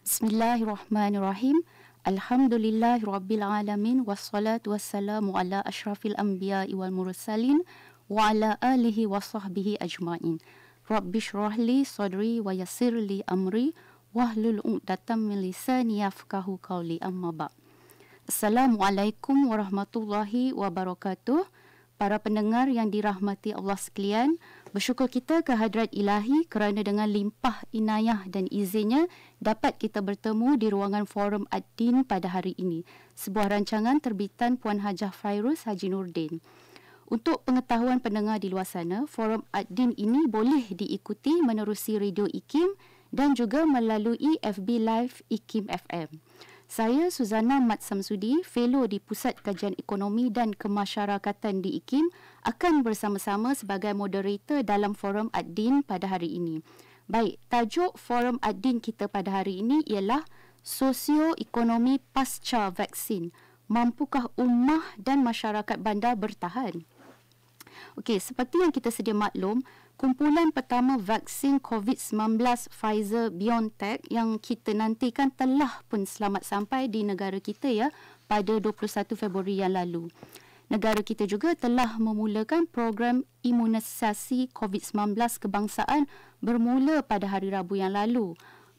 Bismillahirrahmanirrahim. Alhamdulillahirrabbilalamin. Wassalatu wassalamu ala ashrafil anbiya'i wal mursalin wa ala alihi wa sahbihi ajma'in. Rabbi syrahli sadri wa yassirli amri wahlul 'uqdatam min lisani yafqahu qawli, amma ba'. Assalamualaikum warahmatullahi wabarakatuh. Para pendengar yang dirahmati Allah sekalian, bersyukur kita ke hadrat Ilahi kerana dengan limpah inayah dan izinnya dapat kita bertemu di ruangan Forum Ad-Din pada hari ini. Sebuah rancangan terbitan Puan Hajah Fairuz Haji Nordin. Untuk pengetahuan pendengar di luar sana, Forum Ad-Din ini boleh diikuti menerusi Radio IKIM dan juga melalui FB Live IKIM FM. Saya Suzana Mat Samsudi, Fellow di Pusat Kajian Ekonomi dan Kemasyarakatan di IKIM, akan bersama-sama sebagai moderator dalam Forum Ad-Din pada hari ini. Baik, tajuk Forum Ad-Din kita pada hari ini ialah Sosioekonomi Pasca Vaksin. Mampukah ummah dan masyarakat bandar bertahan? Okey, seperti yang kita sedia maklum, kumpulan pertama vaksin COVID-19 Pfizer-BioNTech yang kita nantikan telah pun selamat sampai di negara kita pada 21 Februari yang lalu. Negara kita juga telah memulakan program imunisasi COVID-19 kebangsaan bermula pada hari Rabu yang lalu.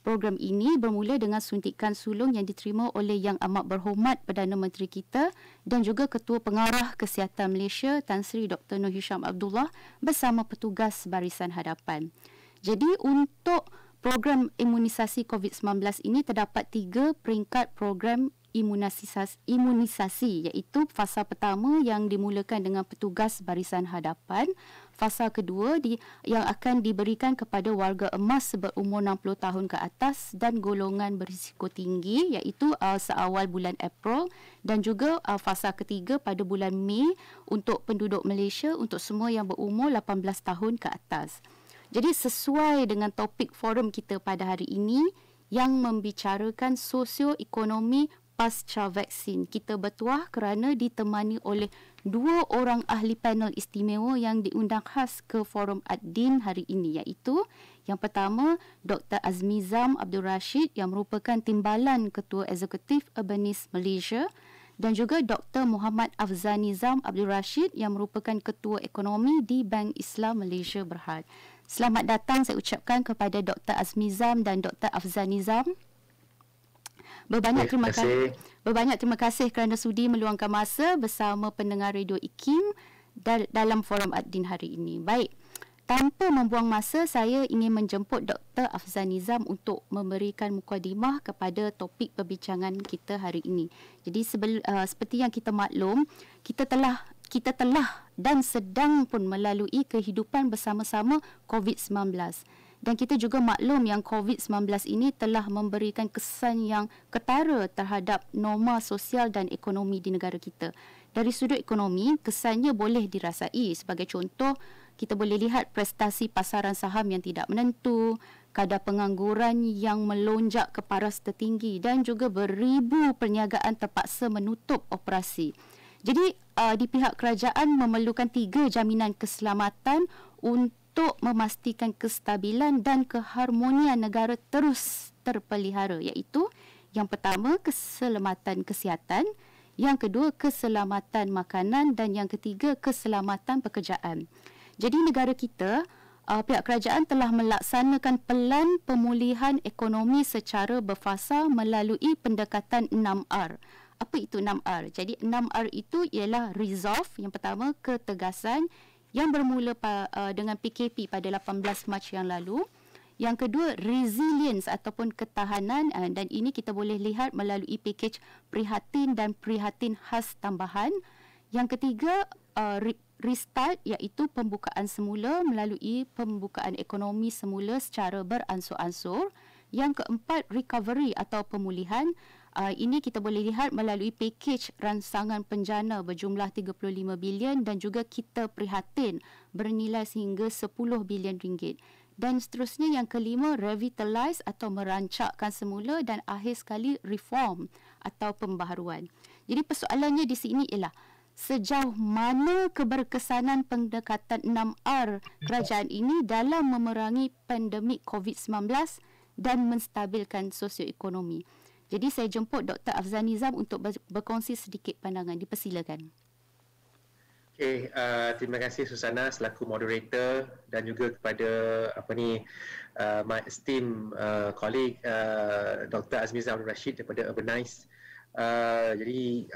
Program ini bermula dengan suntikan sulung yang diterima oleh Yang Amat Berhormat Perdana Menteri kita dan juga Ketua Pengarah Kesihatan Malaysia Tan Sri Dr. Noor Hisham Abdullah bersama petugas barisan hadapan. Jadi untuk program imunisasi COVID-19 ini terdapat 3 peringkat program imunisasi iaitu fasa pertama yang dimulakan dengan petugas barisan hadapan, fasa kedua yang akan diberikan kepada warga emas berumur 60 tahun ke atas dan golongan berisiko tinggi iaitu seawal bulan April, dan juga fasa ketiga pada bulan Mei untuk penduduk Malaysia untuk semua yang berumur 18 tahun ke atas. Jadi sesuai dengan topik forum kita pada hari ini yang membicarakan sosioekonomi pasca vaksin, kita bertuah kerana ditemani oleh 2 orang ahli panel istimewa yang diundang khas ke Forum Ad-Din hari ini, iaitu yang pertama Dr. Azmizam Abdul Rashid yang merupakan Timbalan Ketua Eksekutif Urbanis Malaysia, dan juga Dr. Muhammad Afzanizam Abdul Rashid yang merupakan Ketua Ekonomi di Bank Islam Malaysia Berhad. Selamat datang saya ucapkan kepada Dr. Azmizam dan Dr. Afzanizam. Berbanyak terima kasih kerana sudi meluangkan masa bersama pendengar Radio IKIM dalam Forum Ad-Din hari ini. Baik, tanpa membuang masa, saya ingin menjemput Dr. Afzanizam untuk memberikan mukadimah kepada topik perbincangan kita hari ini. Jadi seperti yang kita maklum, kita telah dan sedang pun melalui kehidupan bersama-sama COVID-19. Dan kita juga maklum yang COVID-19 ini telah memberikan kesan yang ketara terhadap norma sosial dan ekonomi di negara kita. Dari sudut ekonomi, kesannya boleh dirasai. Sebagai contoh, kita boleh lihat prestasi pasaran saham yang tidak menentu, kadar pengangguran yang melonjak ke paras tertinggi dan juga beribu perniagaan terpaksa menutup operasi. Jadi di pihak kerajaan memerlukan 3 jaminan keselamatan untuk memastikan kestabilan dan keharmonian negara terus terpelihara, iaitu yang pertama keselamatan kesihatan, yang kedua keselamatan makanan dan yang ketiga keselamatan pekerjaan. Jadi negara kita, pihak kerajaan telah melaksanakan pelan pemulihan ekonomi secara berfasa melalui pendekatan 6R. Apa itu 6R? Jadi 6R itu ialah resolve, yang pertama ketegasan yang bermula dengan PKP pada 18 Mac yang lalu. Yang kedua, resilience ataupun ketahanan, dan ini kita boleh lihat melalui pakej prihatin dan prihatin khas tambahan. Yang ketiga, restart iaitu pembukaan semula melalui pembukaan ekonomi semula secara beransur-ansur. Yang keempat, recovery atau pemulihan. Ini kita boleh lihat melalui pakej rancangan penjana berjumlah 35 bilion dan juga kita prihatin bernilai sehingga 10 bilion ringgit. Dan seterusnya yang kelima, revitalize atau merancakkan semula, dan akhir sekali reform atau pembaharuan. Jadi persoalannya di sini ialah sejauh mana keberkesanan pendekatan 6R kerajaan ini dalam memerangi pandemik COVID-19 dan menstabilkan sosioekonomi. Jadi saya jemput Dr. Afzal Nizam untuk berkongsi sedikit pandangan. Dipersilakan. Okay, terima kasih Susana selaku moderator dan juga kepada my esteemed colleague Dr. Azmizam Rashid daripada Urbanize. Jadi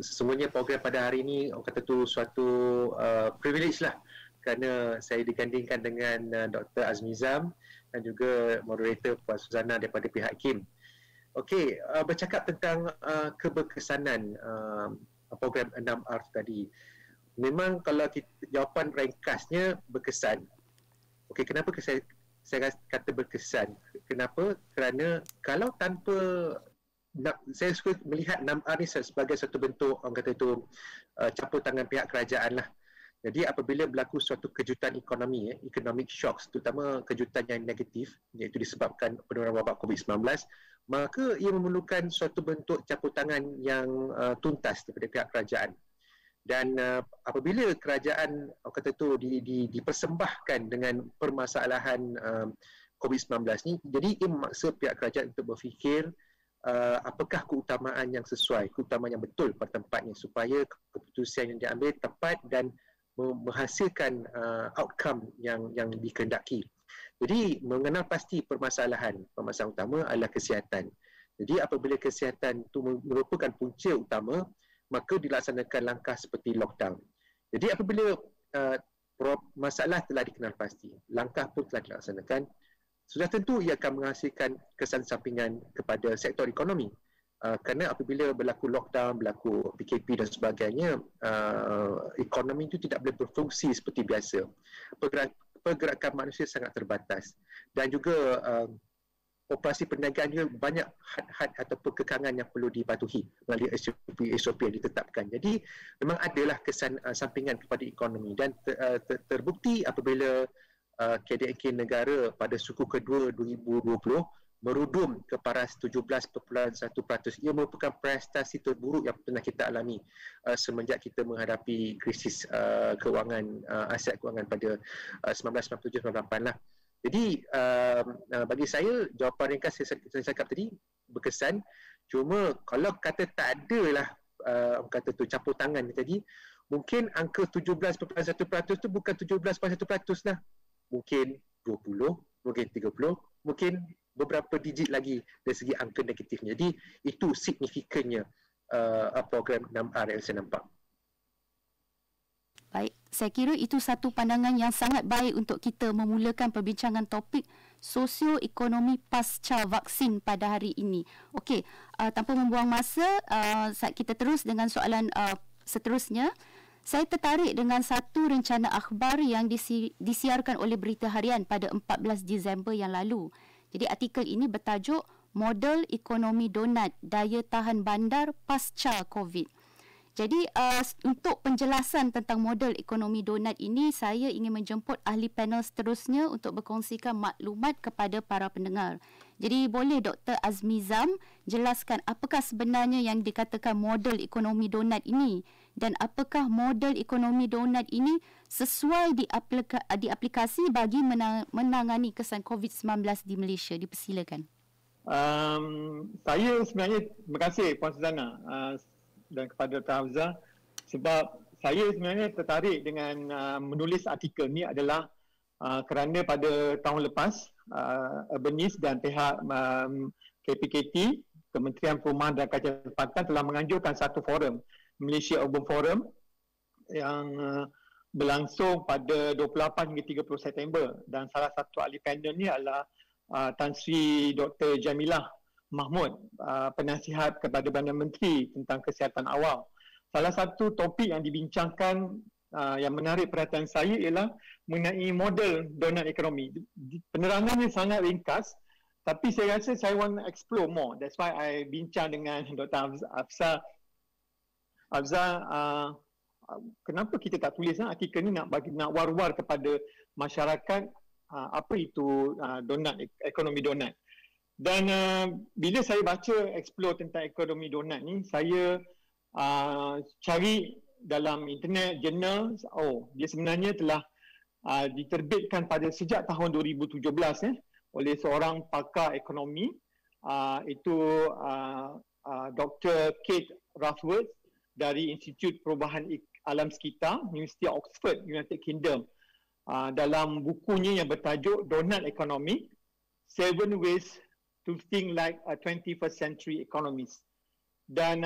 semuanya program pada hari ini orang kata tu suatu privilege lah kerana saya digandingkan dengan Dr. Azmizam dan juga moderator Puan Suzana daripada pihak KIM. Okey, bercakap tentang keberkesanan program 6R tadi. Memang kalau jawapan ringkasnya berkesan. Okey, kenapa saya kata berkesan? Kenapa? Kerana kalau tanpa saya suka melihat 6R ni sebagai satu bentuk orang kata itu campur tangan pihak kerajaan lah. Jadi apabila berlaku suatu kejutan ekonomi, economic shocks, terutama kejutan yang negatif, iaitu disebabkan penularan wabak COVID-19, maka ia memerlukan suatu bentuk campur tangan yang tuntas daripada pihak kerajaan. Dan apabila kerajaan kata tu dipersembahkan dengan permasalahan COVID-19 ni, jadi ia memaksa pihak kerajaan untuk berfikir apakah keutamaan yang sesuai, keutamaan yang betul pada tempatnya supaya keputusan yang diambil tepat dan menghasilkan outcome yang dikehendaki. Jadi mengenal pasti permasalahan utama adalah kesihatan. Jadi apabila kesihatan itu merupakan punca utama, maka dilaksanakan langkah seperti lockdown. Jadi apabila masalah telah dikenal pasti, langkah pun telah dilaksanakan, sudah tentu ia akan menghasilkan kesan sampingan kepada sektor ekonomi. Kerana apabila berlaku lockdown, berlaku PKP dan sebagainya, ekonomi itu tidak boleh berfungsi seperti biasa. Pergerakan manusia sangat terbatas dan juga operasi perniagaan juga banyak had-had ataupun kekangan yang perlu dipatuhi melalui SOP yang ditetapkan. Jadi memang adalah kesan sampingan kepada ekonomi dan terbukti apabila KDNK negara pada suku kedua 2020 merudum ke paras 17.1%. Ia merupakan prestasi terburuk yang pernah kita alami semenjak kita menghadapi krisis kewangan aset kewangan pada 1997-98 lah. Jadi bagi saya jawapan ringkas saya cakap tadi berkesan. Cuma kalau kata tak adalah kata tu campur tangan tadi, mungkin angka 17.1% tu bukan 17.1% lah. Mungkin 20, mungkin 30, mungkin beberapa digit lagi dari segi angka negatifnya. Jadi itu signifikannya program 6R yang saya nampak. Baik, saya kira itu satu pandangan yang sangat baik untuk kita memulakan perbincangan topik sosioekonomi pasca vaksin pada hari ini. Okey, tanpa membuang masa, kita terus dengan soalan seterusnya. Saya tertarik dengan satu rencana akhbar yang disiarkan oleh Berita Harian pada 14 Disember yang lalu. Jadi artikel ini bertajuk Model Ekonomi Donat Daya Tahan Bandar Pasca COVID. Jadi untuk penjelasan tentang model ekonomi donat ini, saya ingin menjemput ahli panel seterusnya untuk berkongsikan maklumat kepada para pendengar. Jadi boleh Dr. Azmizam jelaskan apakah sebenarnya yang dikatakan model ekonomi donat ini dan apakah model ekonomi donat ini sesuai diaplikasi bagi menangani kesan COVID-19 di Malaysia. Dipersilakan. Saya sebenarnya terima kasih Puan Suzana dan kepada Dr. Hafzah sebab saya sebenarnya tertarik dengan menulis artikel ni adalah kerana pada tahun lepas Urbanize dan pihak KPKT, Kementerian Perumahan dan Kajian Tempatan telah menganjurkan satu forum, Malaysia Urban Forum yang berlangsung pada 28 hingga 30 September dan salah satu ahli panel ni adalah Tan Sri Dr. Jamilah Mahmud, penasihat kepada Perdana Menteri tentang kesihatan awal. Salah satu topik yang dibincangkan yang menarik perhatian saya ialah mengenai model donat ekonomi. Penerangannya sangat ringkas, tapi saya rasa saya want to explore more. That's why I bincang dengan Dr. Afzal. Kenapa kita tak tulis artikel ni nak war-war kepada masyarakat apa itu donat, ekonomi donat. Dan bila saya baca explore tentang ekonomi donat ni, saya cari dalam internet, jurnal, dia sebenarnya telah diterbitkan pada sejak tahun 2017 oleh seorang pakar ekonomi, itu Dr. Kate Rathworth dari Institut Perubahan Alam Sekitar, University of Oxford, United Kingdom. Dalam bukunya yang bertajuk Donut Economy, 7 Ways to Think Like a 21st Century Economist. Dan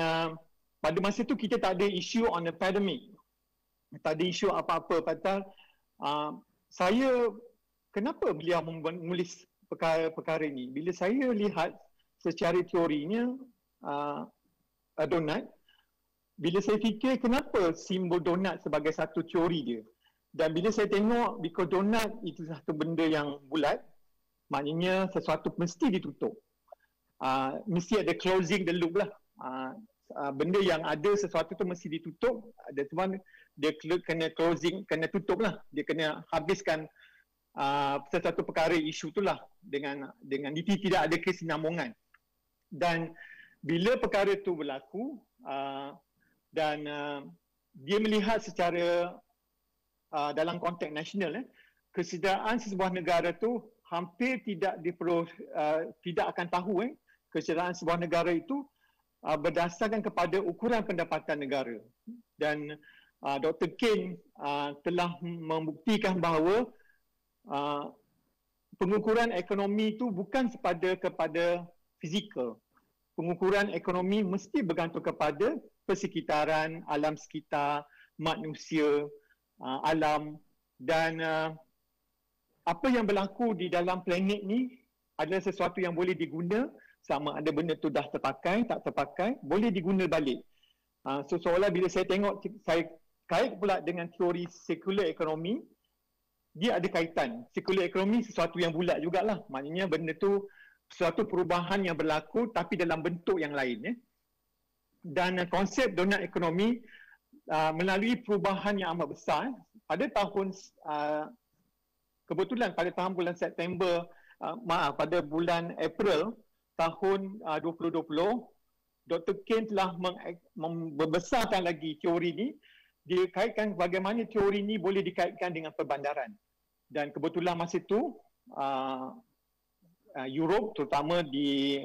pada masa itu kita tak ada isu on the pandemic. Tak ada isu apa-apa. Pasal saya, kenapa beliau menulis perkara ini? Bila saya lihat secara teorinya donut, bila saya fikir kenapa simbol donut sebagai satu teori dia. Dan bila saya tengok, because donut itu satu benda yang bulat, maknanya sesuatu mesti ditutup. Mesti ada closing the loop lah. Benda yang ada sesuatu tu mesti ditutup, ada tuan dia kena closing, kena tutup lah, dia kena habiskan sesuatu perkara isu tu lah dengan tidak ada kesinambungan. Dan bila perkara tu berlaku dan dia melihat secara dalam konteks nasional, kesejahteraan sebuah negara tu hampir tidak akan tahu kesejahteraan sebuah negara itu berdasarkan kepada ukuran pendapatan negara. Dan Dr. Kane telah membuktikan bahawa pengukuran ekonomi itu bukan kepada fizikal. Pengukuran ekonomi mesti bergantung kepada persekitaran, alam sekitar, manusia, alam. Dan apa yang berlaku di dalam planet ni adalah sesuatu yang boleh diguna, sama ada benda tu dah terpakai, tak terpakai, boleh diguna balik. So seolah bila saya tengok, saya kait pula dengan teori circular economy, dia ada kaitan. Circular economy sesuatu yang bulat jugalah. Maknanya benda tu suatu perubahan yang berlaku tapi dalam bentuk yang lain. Dan konsep donut economy melalui perubahan yang amat besar. Pada tahun, kebetulan pada tahun bulan September, pada bulan April tahun 2020, Dr. Kane telah membesarkan lagi teori ini. Dia kaitkan bagaimana teori ini boleh dikaitkan dengan perbandaran. Dan kebetulan masa itu Europe, terutama di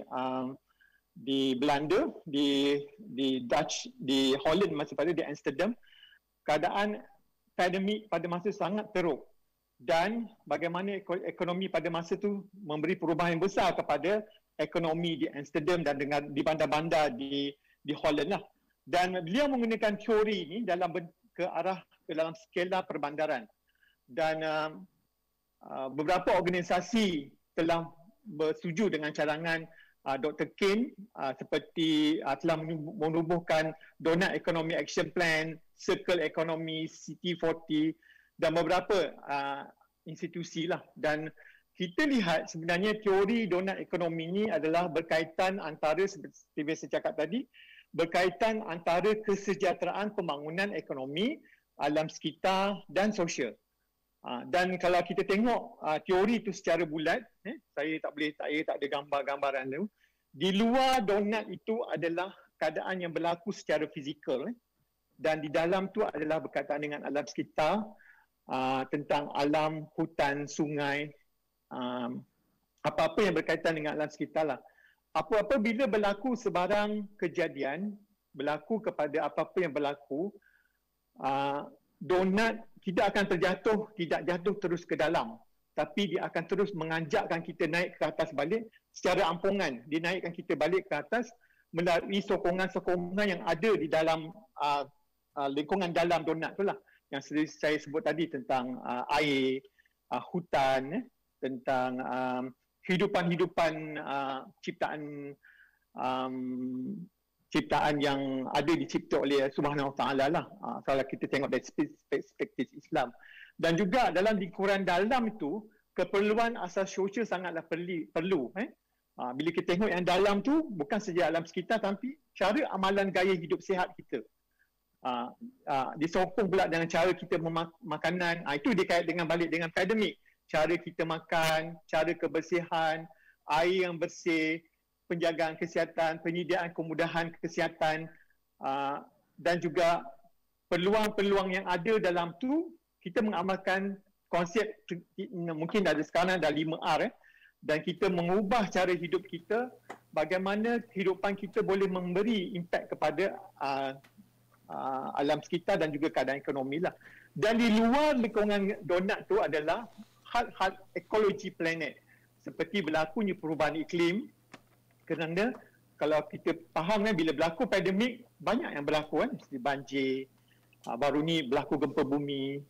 Belanda, di Dutch, di Holland masa pada, di Amsterdam, keadaan pandemik pada masa sangat teruk. Dan bagaimana ekonomi pada masa itu memberi perubahan yang besar kepada ekonomi di Amsterdam dan dengan di bandar-bandar di Holland lah. Dan beliau menggunakan teori ini dalam dalam skala perbandaran. Dan beberapa organisasi telah bersetuju dengan cadangan Dr. Kane, seperti telah menubuhkan Donut Economy Action Plan, Circle Economy, City40 dan beberapa institusi lah. Dan kita lihat sebenarnya teori donut ekonomi ini adalah berkaitan antara, seperti biasa cakap tadi, berkaitan antara kesejahteraan pembangunan ekonomi, alam sekitar dan sosial. Dan kalau kita tengok teori itu secara bulat, saya tak ada gambar-gambaran tu. Di luar donut itu adalah keadaan yang berlaku secara fizikal, dan di dalam tu adalah berkaitan dengan alam sekitar, tentang alam, hutan, sungai, apa-apa yang berkaitan dengan alam sekitar lah. Apa-apa bila berlaku sebarang kejadian, berlaku kepada apa-apa yang berlaku, donut tidak akan tidak jatuh terus ke dalam, tapi dia akan terus menganjakkan kita naik ke atas balik secara ampungan. Dia naikkan kita balik ke atas melalui sokongan-sokongan yang ada di dalam lingkungan dalam donut tu lah, yang saya sebut tadi tentang air, hutan, tentang kehidupan-hidupan ciptaan yang ada dicipta oleh Subhanahu Wa Taala lah, kalau kita tengok dari perspektif Islam. Dan juga dalam lingkuran dalam itu, keperluan asas sosial sangatlah perlu. Bila kita tengok yang dalam tu, bukan saja alam sekitar, tapi cara amalan gaya hidup sihat kita. Disokong pula dengan cara kita makanan. Itu dikait dengan balik dengan pandemik. Cara kita makan, cara kebersihan, air yang bersih, penjagaan kesihatan, penyediaan kemudahan kesihatan, dan juga peluang-peluang yang ada dalam tu, kita mengamalkan konsep, mungkin ada sekarang dah 5R, dan kita mengubah cara hidup kita, bagaimana kehidupan kita boleh memberi impak kepada alam sekitar dan juga keadaan ekonomi lah. Dan di luar lingkungan donat tu adalah hal-hal ekologi planet, seperti berlakunya perubahan iklim. Kerana kalau kita faham kan, bila berlaku pandemik, banyak yang berlaku kan, seperti banjir, baru ni berlaku gempa bumi,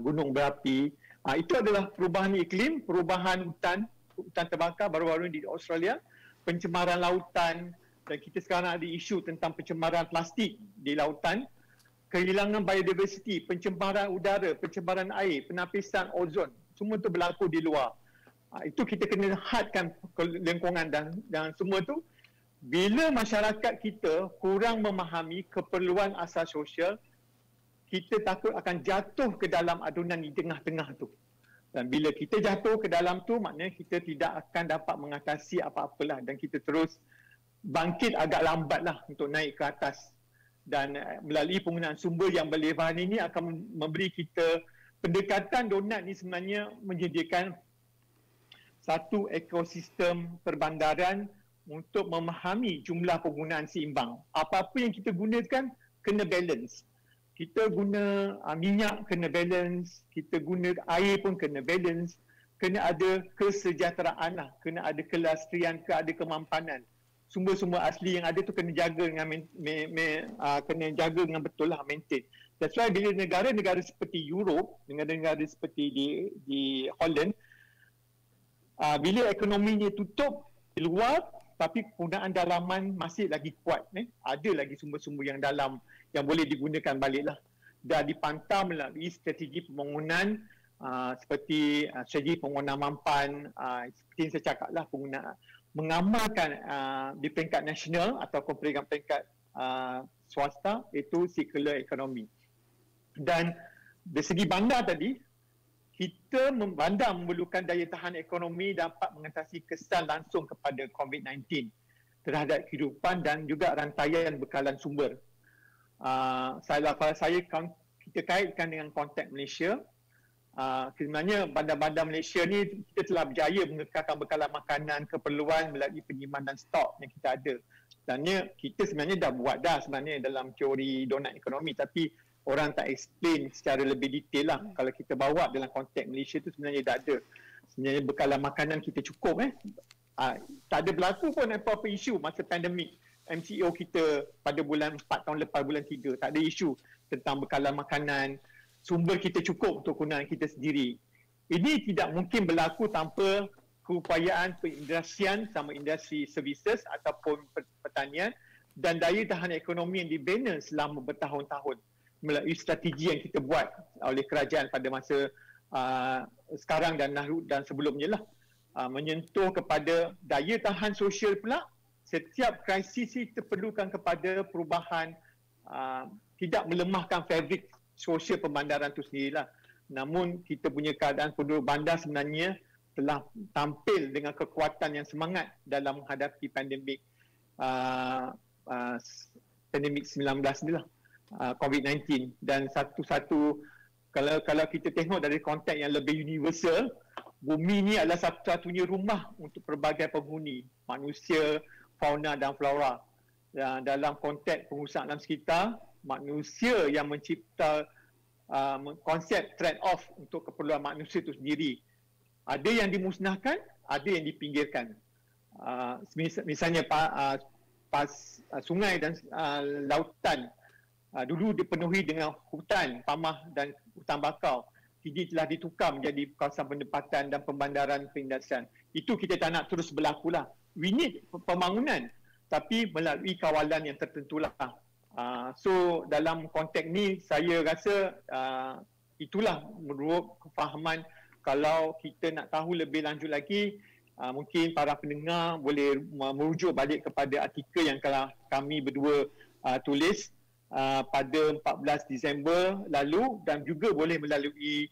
gunung berapi. Itu adalah perubahan iklim, perubahan hutan terbakar baru-baru di Australia, pencemaran lautan, dan kita sekarang ada isu tentang pencemaran plastik di lautan, kehilangan biodiversity, pencemaran udara, pencemaran air, penapisan ozon, semua itu berlaku di luar. Itu kita kena hadkan lingkungan dan semua tu. Bila masyarakat kita kurang memahami keperluan asas sosial, kita takut akan jatuh ke dalam adunan di tengah-tengah tu. Dan bila kita jatuh ke dalam tu, maknanya kita tidak akan dapat mengatasi apa-apalah, dan kita terus bangkit agak lambatlah untuk naik ke atas. Dan melalui penggunaan sumber yang berlebihan ini akan memberi kita pendekatan donat ni sebenarnya menyediakan satu ekosistem perbandaran untuk memahami jumlah penggunaan seimbang. Apa-apa yang kita gunakan kena balance. Kita guna minyak kena balance, kita guna air pun kena balance, kena ada kesejahteraan lah, kena ada kelestarian, ada kemampanan. Sumber-sumber asli yang ada tu kena jaga dengan kena jaga dengan betul lah, maintain. That's why bila negara-negara seperti Europe, negara-negara seperti di Holland, bila ekonominya tutup di luar, tapi penggunaan dalaman masih lagi kuat. Ada lagi sumber-sumber yang dalam yang boleh digunakan baliklah. Dan dipantau melalui strategi pembangunan seperti strategi pembangunan mampan, seperti yang saya cakap lah, penggunaan mengamalkan di peringkat nasional atau peringkat swasta, itu circular economy. Dan dari segi bandar tadi, bandar memerlukan daya tahan ekonomi dapat mengatasi kesan langsung kepada COVID-19 terhadap kehidupan dan juga rantaian bekalan sumber. Kita kaitkan dengan konteks Malaysia. Sebenarnya bandar-bandar Malaysia ni kita telah berjaya mengekalkan bekalan makanan keperluan melalui penyimpanan stok yang kita ada. Sebenarnya kita sebenarnya dah buat sebenarnya dalam teori donat ekonomi, tapi orang tak explain secara lebih detail lah. Kalau kita bawa dalam konteks Malaysia tu sebenarnya dah ada. Sebenarnya bekalan makanan kita cukup. Tak ada berlaku pun apa-apa isu masa pandemik. MCO kita pada bulan 4 tahun lepas, bulan 3, tak ada isu tentang bekalan makanan. Sumber kita cukup untuk kegunaan kita sendiri. Ini tidak mungkin berlaku tanpa keupayaan perindustrian sama industri services ataupun pertanian dan daya tahan ekonomi yang dibina selama bertahun-tahun melalui strategi yang kita buat oleh kerajaan pada masa sekarang dan sebelumnya lah. Menyentuh kepada daya tahan sosial pula. Setiap krisis itu perlukan kepada perubahan, tidak melemahkan fabrik sosial pembandaran itu sendirilah. Namun kita punya keadaan penduduk bandar sebenarnya telah tampil dengan kekuatan yang semangat dalam menghadapi pandemik 19 ni lah, COVID-19. Dan satu-satu, kalau kita tengok dari konteks yang lebih universal, bumi ni adalah satu-satunya rumah untuk pelbagai penghuni, manusia, fauna dan flora. Dalam konteks pengurusan alam sekitar, manusia yang mencipta konsep trade-off untuk keperluan manusia itu sendiri. Ada yang dimusnahkan, ada yang dipinggirkan. Misalnya sungai dan lautan dulu dipenuhi dengan hutan, pamah dan hutan bakau. Kini telah ditukar menjadi kawasan penempatan dan pembandaran perindustrian. Itu kita tak nak terus berlaku lah. We need pembangunan, tapi melalui kawalan yang tertentulah. So dalam konteks ni saya rasa itulah menurut kefahaman. Kalau kita nak tahu lebih lanjut lagi, mungkin para pendengar boleh merujuk balik kepada artikel yang kami berdua tulis pada 14 Disember lalu, dan juga boleh melalui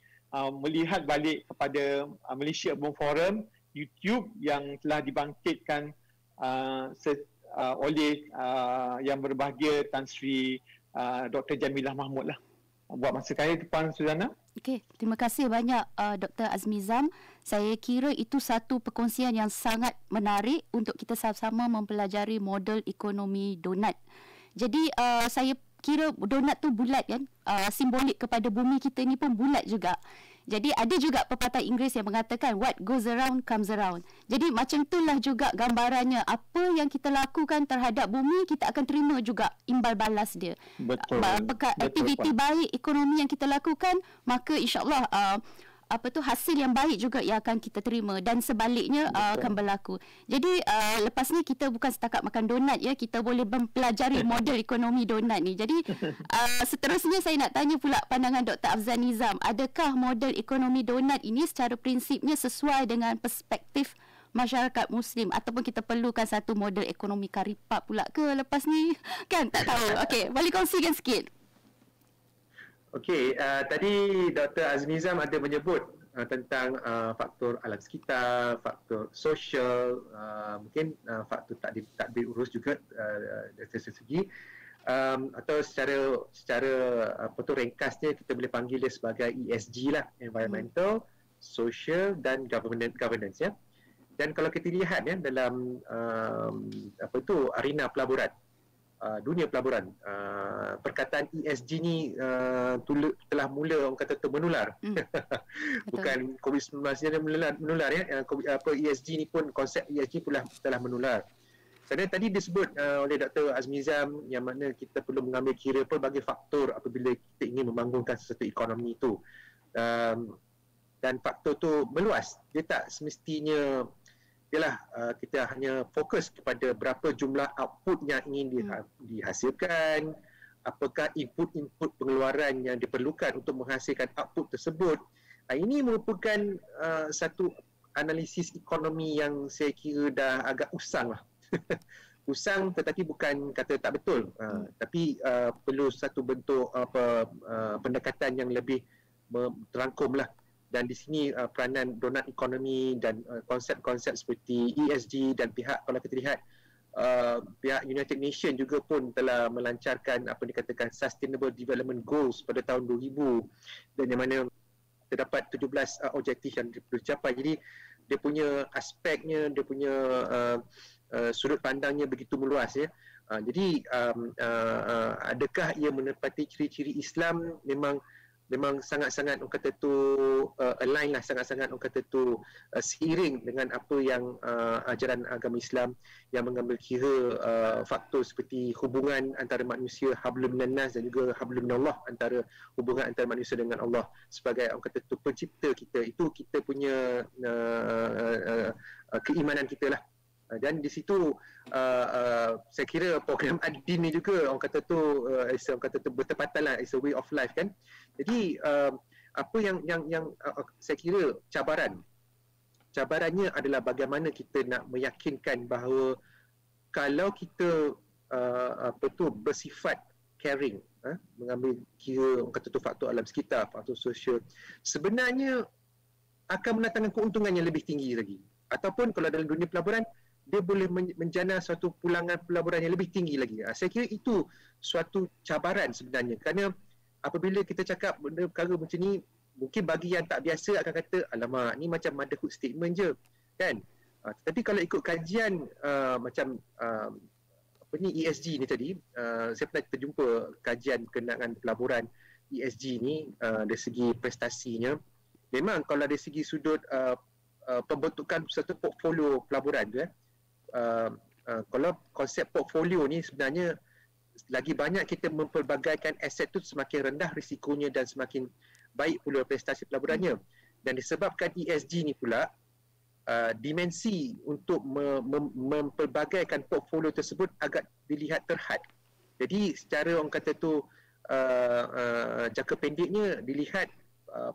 melihat balik kepada Malaysia Urban Forum YouTube yang telah dibangkitkan oleh yang berbahagia Tan Sri Dr. Jamilah Mahmud lah. Buat masa kaya Puan Suzana. Okey, terima kasih banyak Dr. Azmizam. Saya kira itu satu perkongsian yang sangat menarik untuk kita sama-sama mempelajari model ekonomi donat. Jadi saya kira donat tu bulat kan, simbolik kepada bumi kita ni pun bulat juga. Jadi ada juga pepatah Inggeris yang mengatakan what goes around comes around. Jadi macam itulah juga gambarannya, apa yang kita lakukan terhadap bumi kita akan terima juga imbal balas dia. Betul. Aktiviti baik ekonomi yang kita lakukan, maka insya-Allah hasil yang baik juga yang akan kita terima, dan sebaliknya akan berlaku. Jadi lepas ni kita bukan setakat makan donat ya, kita boleh mempelajari model ekonomi donat ni. Jadi seterusnya saya nak tanya pula pandangan Dr. Afzal Nizam, adakah model ekonomi donat ini secara prinsipnya sesuai dengan perspektif masyarakat Muslim, ataupun kita perlukan satu model ekonomi karipap pula ke lepas ni? Kan tak tahu. Okey, boleh kongsikan sikit. Okey, tadi Dr. Azmizam ada menyebut tentang faktor alam sekitar, faktor sosial, mungkin faktor takdir urus juga dari segi atau secara ringkasnya kita boleh panggil dia sebagai ESG lah, environmental, social dan governance ya. Dan kalau kita lihat ya dalam arena pelaburan, dunia pelaburan, perkataan ESG ni telah mula orang kata menular. Bukan COVID-19 yang menular ya, ESG ni pun, konsep ESG pun telah menular. Kerana tadi disebut oleh Dr. Azmizam yang mana kita perlu mengambil kira pelbagai faktor apabila kita ingin membangunkan sesuatu ekonomi itu. Dan faktor tu meluas. Dia tak semestinya kita hanya fokus kepada berapa jumlah output yang ingin dihasilkan, apakah input pengeluaran yang diperlukan untuk menghasilkan output tersebut. Ini merupakan satu analisis ekonomi yang saya kira dah agak usang lah. Usang tetapi bukan kata tak betul, tapi perlu satu bentuk pendekatan yang lebih terangkum lah. Dan di sini peranan donat ekonomi dan konsep-konsep seperti ESG dan kalau kita lihat pihak United Nations juga pun telah melancarkan apa dikatakan Sustainable Development Goals pada tahun 2000, dan yang mana terdapat 17 objektif yang dicapai. Jadi dia punya aspeknya, dia punya sudut pandangnya begitu meluas ya. Jadi adakah ia menepati ciri-ciri Islam? Memang sangat-sangat orang kata tu align lah, sangat-sangat orang kata tu seiring dengan apa yang ajaran agama Islam yang mengambil kira faktor seperti hubungan antara manusia, hablum minannas, dan juga hablum minallah, antara hubungan antara manusia dengan Allah sebagai orang kata tu pencipta kita. Itu kita punya keimanan kita lah. Dan di situ saya kira program Ad-Din ni juga orang kata tu bertepatan lah, it's a way of life kan. Jadi apa yang saya kira cabarannya adalah bagaimana kita nak meyakinkan bahawa kalau kita bersifat caring, mengambil kira orang kata tu faktor alam sekitar, faktor sosial, sebenarnya akan mendatangkan keuntungan yang lebih tinggi lagi. Ataupun kalau dalam dunia pelaburan, dia boleh menjana suatu pulangan pelaburan yang lebih tinggi lagi. Saya kira itu suatu cabaran sebenarnya. Kerana apabila kita cakap benda perkara macam ni, mungkin bagi yang tak biasa akan kata, alamak, ni macam motherhood statement je. Kan? Tetapi kalau ikut kajian macam ESG ni tadi, saya pernah terjumpa kajian berkenaan pelaburan ESG ni dari segi prestasinya. Memang kalau dari segi sudut pembentukan satu portfolio pelaburan tu kalau konsep portfolio ni sebenarnya lagi banyak kita mempelbagaikan aset tu, semakin rendah risikonya dan semakin baik pula prestasi pelaburannya. Dan disebabkan ESG ni pula dimensi untuk mempelbagaikan portfolio tersebut agak dilihat terhad. Jadi secara orang kata tu jangka pendeknya dilihat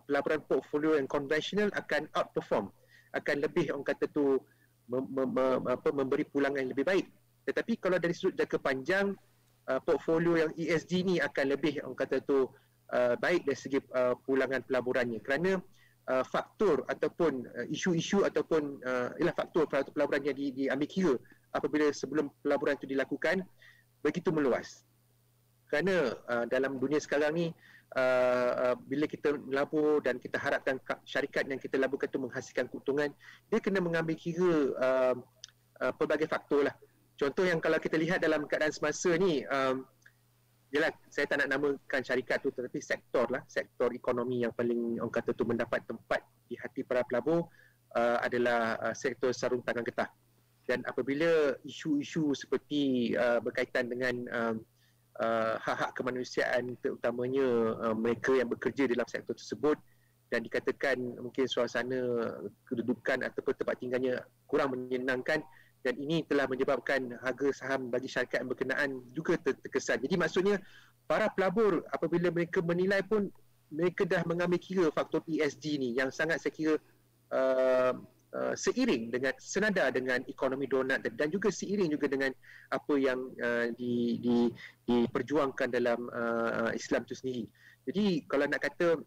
pelaburan portfolio yang konvensional akan outperform, akan lebih orang kata tu memberi pulangan yang lebih baik. Tetapi kalau dari sudut jangka panjang, portfolio yang ESG ni akan lebih orang kata tu baik dari segi pulangan pelaburannya, kerana faktor ataupun isu-isu ataupun faktor pelaburan yang diambil kira apabila sebelum pelaburan itu dilakukan begitu meluas. Kerana dalam dunia sekarang ni bila kita melabur dan kita harapkan syarikat yang kita laburkan itu menghasilkan keuntungan, dia kena mengambil kira pelbagai faktor lah. Contoh yang kalau kita lihat dalam keadaan semasa ni, yalah, saya tak nak namakan syarikat tu, tetapi sektor ekonomi yang paling orang kata tu mendapat tempat di hati para pelabur adalah sektor sarung tangan getah. Dan apabila isu-isu seperti berkaitan dengan hak-hak kemanusiaan, terutamanya mereka yang bekerja dalam sektor tersebut, dan dikatakan mungkin suasana kedudukan ataupun tempat tinggalnya kurang menyenangkan, dan ini telah menyebabkan harga saham bagi syarikat yang berkenaan juga terkesan. Jadi maksudnya para pelabur apabila mereka menilai pun, mereka dah mengambil kira faktor ESG ni yang sangat saya kira seiring dengan senada dengan ekonomi donat dan juga seiring juga dengan apa yang diperjuangkan dalam Islam itu sendiri. Jadi kalau nak kata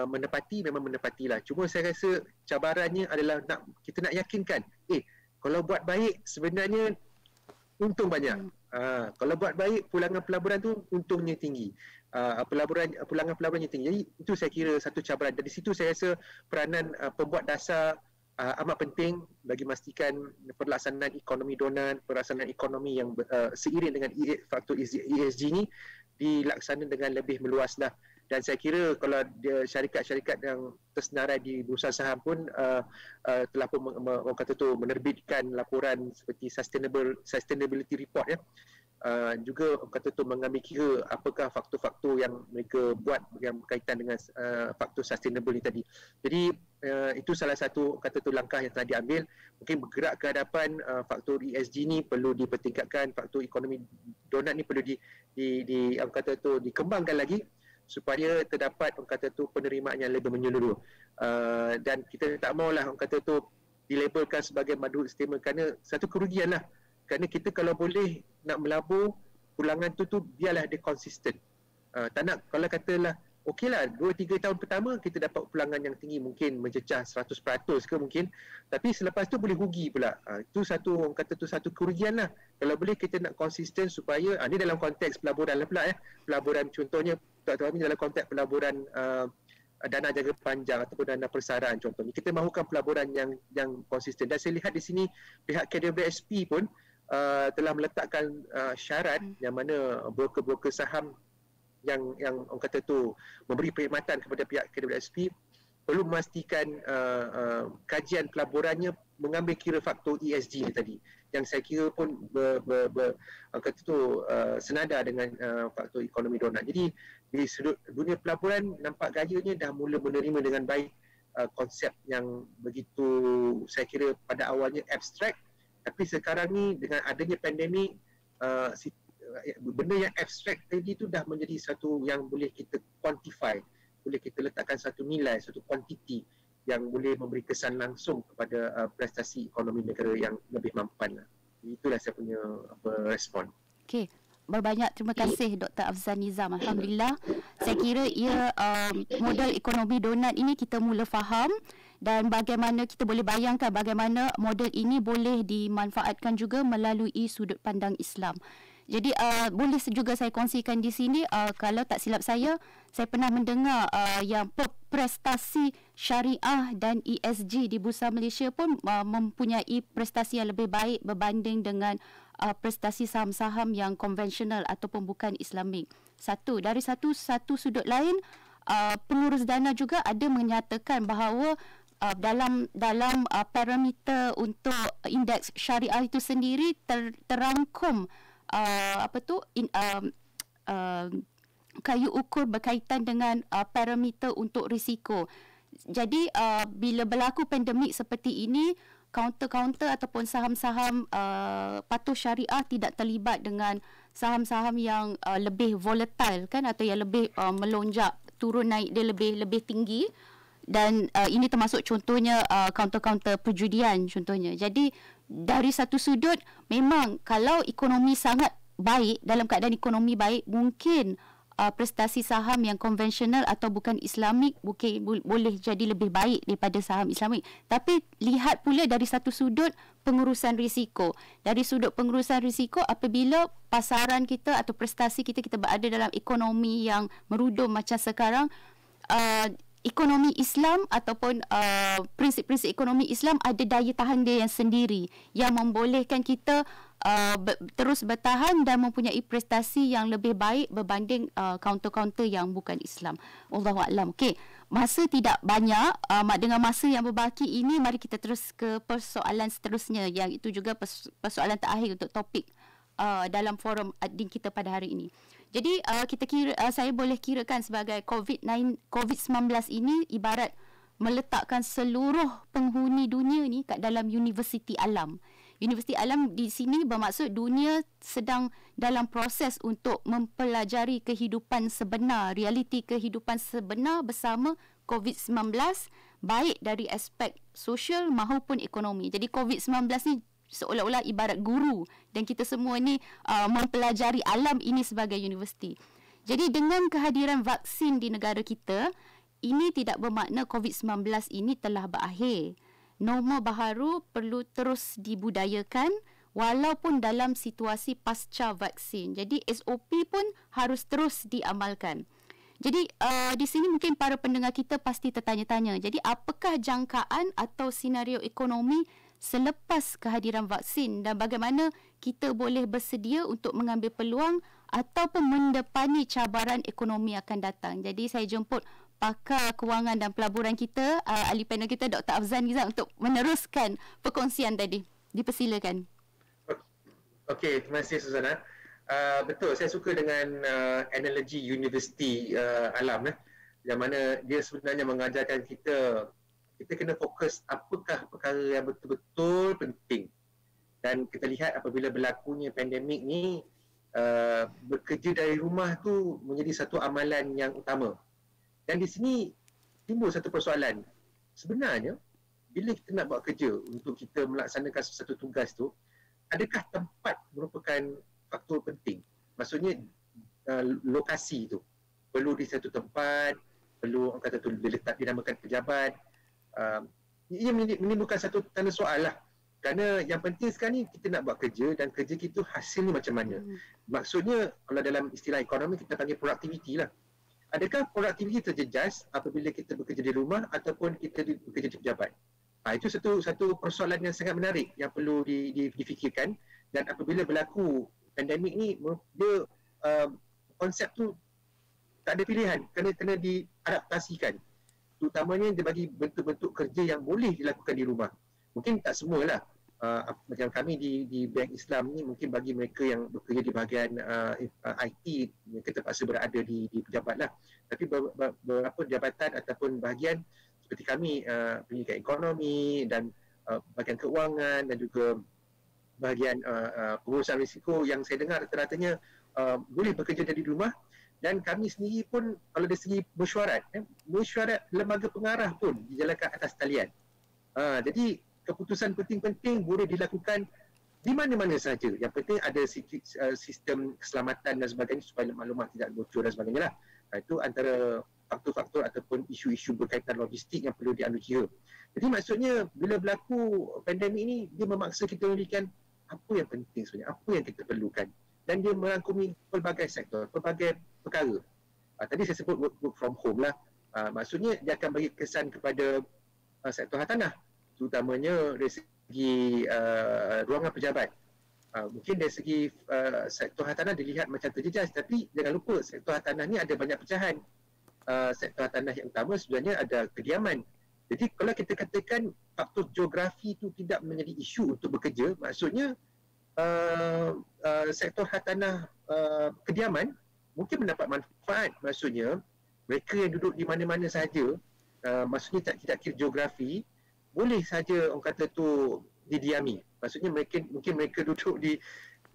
menepati, memang menepatilah. Cuma saya rasa cabarannya adalah kita nak yakinkan, kalau buat baik sebenarnya untung banyak. Kalau buat baik, pulangan pelaburan tu untungnya tinggi. Pulangan pelaburannya tinggi. Jadi itu saya kira satu cabaran. Dan di situ saya rasa peranan pembuat dasar amat penting bagi memastikan pelaksanaan ekonomi donat, pelaksanaan ekonomi yang seiring dengan faktor ESG ni dilaksanakan dengan lebih meluaslah. Dan saya kira kalau syarikat-syarikat yang tersenarai di bursa saham pun telah pun orang kata tu menerbitkan laporan seperti sustainability report ya. Juga orang kata tu mengambil kira apakah faktor-faktor yang mereka buat yang berkaitan dengan faktor sustainability tadi. Jadi itu salah satu kata tu langkah yang telah diambil. Mungkin bergerak ke hadapan faktor ESG ni perlu dipertingkatkan, faktor ekonomi donat ni perlu orang kata tu dikembangkan lagi supaya terdapat orang kata tu penerimaan yang lebih menyeluruh. Dan kita tak maulah orang kata tu dilabelkan sebagai madu istimewa kerana satu kerugian lah. Kerana kita kalau boleh nak melabur pulangan tu biarlah dia konsisten. Tak nak kalau katalah okeylah 2-3 tahun pertama kita dapat pulangan yang tinggi, mungkin mencecah 100% ke mungkin, tapi selepas tu boleh rugi pula. Itu satu orang kata tu satu kerugian lah. Kalau boleh kita nak konsisten supaya ni dalam konteks pelaburan lah pula pelaburan contohnya tuan-tuan ni dalam konteks pelaburan dana jangka panjang ataupun dana persaraan contohnya. Kita mahukan pelaburan yang konsisten. Dan saya lihat di sini pihak KWSP pun telah meletakkan syarat yang mana broker-broker saham yang orang kata tu memberi perkhidmatan kepada pihak KWSP perlu memastikan kajian pelaburannya mengambil kira faktor ESG tadi yang saya kira pun orang kata tu senada dengan faktor ekonomi donat. Jadi di sudut dunia pelaburan nampak gayanya dah mula menerima dengan baik konsep yang begitu saya kira pada awalnya abstrak, tapi sekarang ni dengan adanya pandemik benda yang abstrak tadi tu dah menjadi satu yang boleh kita quantify, boleh kita letakkan satu nilai, satu kuantiti yang boleh memberi kesan langsung kepada prestasi ekonomi negara yang lebih mampan. Itulah saya punya respon. Okey. Berbanyak terima kasih Dr. Afzal Nizam. Alhamdulillah. Saya kira model ekonomi donat ini kita mula faham dan bagaimana kita boleh bayangkan bagaimana model ini boleh dimanfaatkan juga melalui sudut pandang Islam. Jadi boleh juga saya kongsikan di sini, kalau tak silap saya pernah mendengar yang prestasi syariah dan ESG di Bursa Malaysia pun mempunyai prestasi yang lebih baik berbanding dengan prestasi saham-saham yang konvensional ataupun bukan Islamik. Dari satu sudut lain, pengurus dana juga ada menyatakan bahawa dalam parameter untuk indeks syariah itu sendiri terangkum kayu ukur berkaitan dengan parameter untuk risiko. Jadi bila berlaku pandemik seperti ini, kaunter-kaunter ataupun saham-saham patuh syariah tidak terlibat dengan saham-saham yang lebih volatile kan, atau yang lebih melonjak, turun naik dia lebih tinggi. Dan ini termasuk contohnya kaunter-kaunter perjudian contohnya. Jadi dari satu sudut memang kalau ekonomi sangat baik, dalam keadaan ekonomi baik, mungkin prestasi saham yang konvensional atau bukan Islamik boleh jadi lebih baik daripada saham Islamik. Tapi lihat pula dari satu sudut pengurusan risiko. Dari sudut pengurusan risiko, apabila pasaran kita atau prestasi kita, kita berada dalam ekonomi yang merudum macam sekarang, ekonomi Islam ataupun prinsip-prinsip ekonomi Islam ada daya tahan dia yang sendiri yang membolehkan kita terus bertahan dan mempunyai prestasi yang lebih baik berbanding counter-counter yang bukan Islam. Allahuaklam. Okey, masa tidak banyak. Dengan masa yang berbaki ini, mari kita terus ke persoalan seterusnya, yang itu juga persoalan terakhir untuk topik dalam forum ad-din kita pada hari ini. Jadi saya boleh kirakan sebagai COVID-19 ini ibarat meletakkan seluruh penghuni dunia ni kat dalam universiti alam. Universiti alam di sini bermaksud dunia sedang dalam proses untuk mempelajari kehidupan sebenar, realiti kehidupan sebenar bersama COVID-19, baik dari aspek sosial maupun ekonomi. Jadi COVID-19 ni seolah-olah ibarat guru dan kita semua ni mempelajari alam ini sebagai universiti. Jadi dengan kehadiran vaksin di negara kita, ini tidak bermakna COVID-19 ini telah berakhir. Norma baharu perlu terus dibudayakan walaupun dalam situasi pasca vaksin. Jadi SOP pun harus terus diamalkan. Jadi di sini mungkin para pendengar kita pasti tertanya-tanya. Jadi apakah jangkaan atau senario ekonomi selepas kehadiran vaksin dan bagaimana kita boleh bersedia untuk mengambil peluang ataupun mendepani cabaran ekonomi akan datang. Jadi saya jemput pakar kewangan dan pelaburan kita, ahli panel kita Dr. Afzan Nizam untuk meneruskan perkongsian tadi. Dipersilakan. Okey, terima kasih Suzana. Betul, saya suka dengan analogi universiti alam yang mana dia sebenarnya mengajarkan kita kena fokus apakah perkara yang betul-betul penting. Dan kita lihat apabila berlakunya pandemik ni, bekerja dari rumah tu menjadi satu amalan yang utama. Dan di sini timbul satu persoalan. Sebenarnya, bila kita nak buat kerja untuk kita melaksanakan sesuatu tugas tu, adakah tempat merupakan faktor penting? Maksudnya, lokasi tu. Perlu di satu tempat, perlu orang kata tu dinamakan pejabat. Ia menimbulkan satu tanda soal lah. Kerana yang penting sekarang ni kita nak buat kerja dan kerja kita hasil ni macam mana. Maksudnya kalau dalam istilah ekonomi kita panggil produktiviti lah. Adakah produktiviti terjejas apabila kita bekerja di rumah ataupun kita bekerja di pejabat? Itu satu persoalan yang sangat menarik yang perlu difikirkan. Dan apabila berlaku pandemik ni, dia konsep tu tak ada pilihan, kena diadaptasikan. Terutamanya dia bagi bentuk-bentuk kerja yang boleh dilakukan di rumah. Mungkin tak semualah. Macam kami di Bank Islam ni, mungkin bagi mereka yang bekerja di bahagian IT, mereka terpaksa berada di pejabat lah. Tapi beberapa jabatan ataupun bahagian seperti kami, pendidikan ekonomi dan bahagian keuangan dan juga bahagian pengurusan risiko, yang saya dengar rata-ratanya boleh bekerja dari rumah. Dan kami sendiri pun kalau dari segi mesyuarat lembaga pengarah pun dijalankan atas talian. Jadi keputusan penting-penting boleh dilakukan di mana-mana saja. Yang penting ada sistem keselamatan dan sebagainya supaya maklumat tidak bocor dan sebagainya lah. Itu antara faktor-faktor ataupun isu-isu berkaitan logistik yang perlu diambil kira. Jadi maksudnya bila berlaku pandemik ini, dia memaksa kita memikirkan apa yang penting sebenarnya, apa yang kita perlukan. Dan dia merangkumi pelbagai sektor, pelbagai perkara. Tadi saya sebut work from home lah. Maksudnya dia akan bagi kesan kepada sektor hartanah, terutamanya dari segi ruangan pejabat. Mungkin dari segi sektor hartanah dilihat macam terjejas, tapi jangan lupa sektor hartanah ni ada banyak pecahan. Sektor hartanah yang utama sebenarnya ada kediaman. Jadi kalau kita katakan faktor geografi itu tidak menjadi isu untuk bekerja, maksudnya sektor hartanah kediaman mungkin mendapat manfaat. Maksudnya mereka yang duduk di mana-mana saja, maksudnya tidak kira geografi, boleh saja orang kata tu didiami. Maksudnya mungkin mereka duduk di,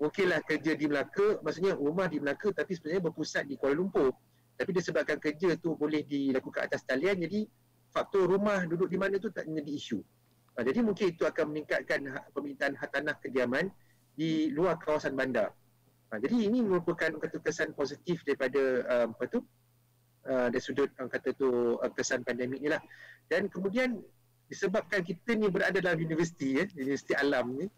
mungkinlah kerja di Melaka, maksudnya rumah di Melaka tapi sebenarnya berpusat di Kuala Lumpur. Tapi disebabkan kerja tu boleh dilakukan atas talian, jadi faktor rumah duduk di mana tu tak menjadi isu. Jadi mungkin itu akan meningkatkan permintaan hartanah kediaman di luar kawasan bandar. Jadi ini merupakan kesan positif daripada dari sudut kesan pandemik ni lah. Dan kemudian disebabkan kita ni berada dalam universiti, universiti alam ni,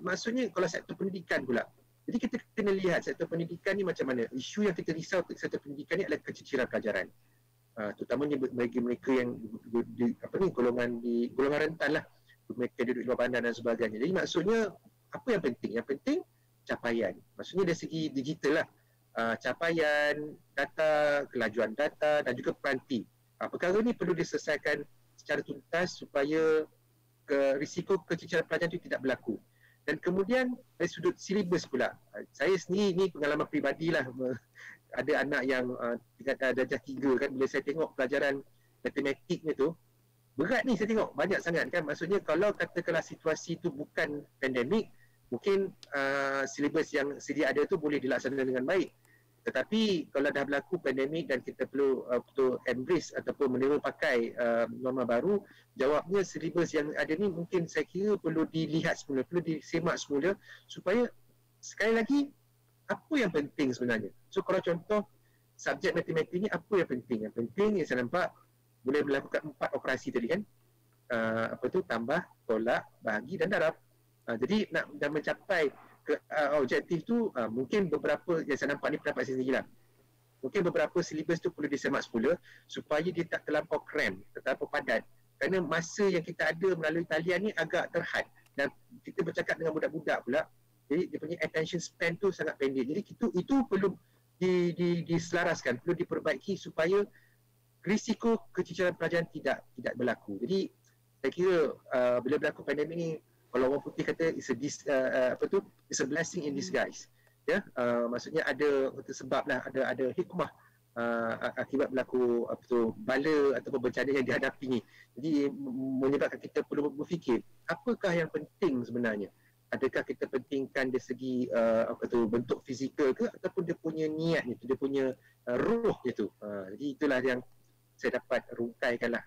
maksudnya kalau sektor pendidikan pula, Jadi kita kena lihat sektor pendidikan ni macam mana. Isu yang kita risau untuk sektor pendidikan ni adalah keciciran pelajaran. Terutamanya bagi mereka yang golongan rentan lah, mereka duduk di bawah bandar dan sebagainya. Jadi maksudnya apa yang penting? Yang penting capaian. Maksudnya dari segi digital lah, capaian data, kelajuan data dan juga peranti. Perkara ni perlu diselesaikan secara tuntas supaya risiko keciciran pelajaran itu tidak berlaku. Dan kemudian dari sudut silibus pula, saya sendiri ni pengalaman peribadilah, ada anak yang tingkat darjah 3 kan, bila saya tengok pelajaran matematiknya tu berat ni, saya tengok banyak sangat kan. Maksudnya kalau katakanlah situasi tu bukan pandemik, mungkin silibus yang sedia ada tu boleh dilaksanakan dengan baik. Tetapi kalau dah berlaku pandemik dan kita perlu betul embrace ataupun meniru pakai norma baru, jawabnya silibus yang ada ni mungkin saya kira perlu dilihat semula, perlu disemak semula supaya sekali lagi apa yang penting sebenarnya. So kalau contoh subjek matematik ni apa yang penting? Yang penting yang saya nampak boleh melakukan 4 operasi tadi kan. Tambah, tolak, bahagi dan darab. Jadi nak mencapai objektif tu mungkin beberapa yang saya nampak ni pendapat saya sendiri lah. Mungkin beberapa silibus tu perlu disemak semula supaya dia tak terlampau cram, tak terlampau padat. Kerana masa yang kita ada melalui talian ni agak terhad dan kita bercakap dengan budak-budak pula. Jadi dia punya attention span tu sangat pendek. Jadi itu perlu diselaraskan, perlu diperbaiki supaya risiko keciciran pelajaran tidak berlaku. Jadi saya kira bila berlaku pandemik ni, kalau orang putih kata it's a blessing in disguise. Ya, maksudnya ada sebab lah, ada hikmah akibat berlaku bala ataupun bencana yang dihadapi ni. Jadi menyebabkan kita perlu berfikir apakah yang penting sebenarnya. Adakah kita pentingkan dari segi bentuk fizikal ke ataupun dia punya niatnya tu, dia punya rohnya tu. Jadi itulah yang saya dapat rungkaikanlah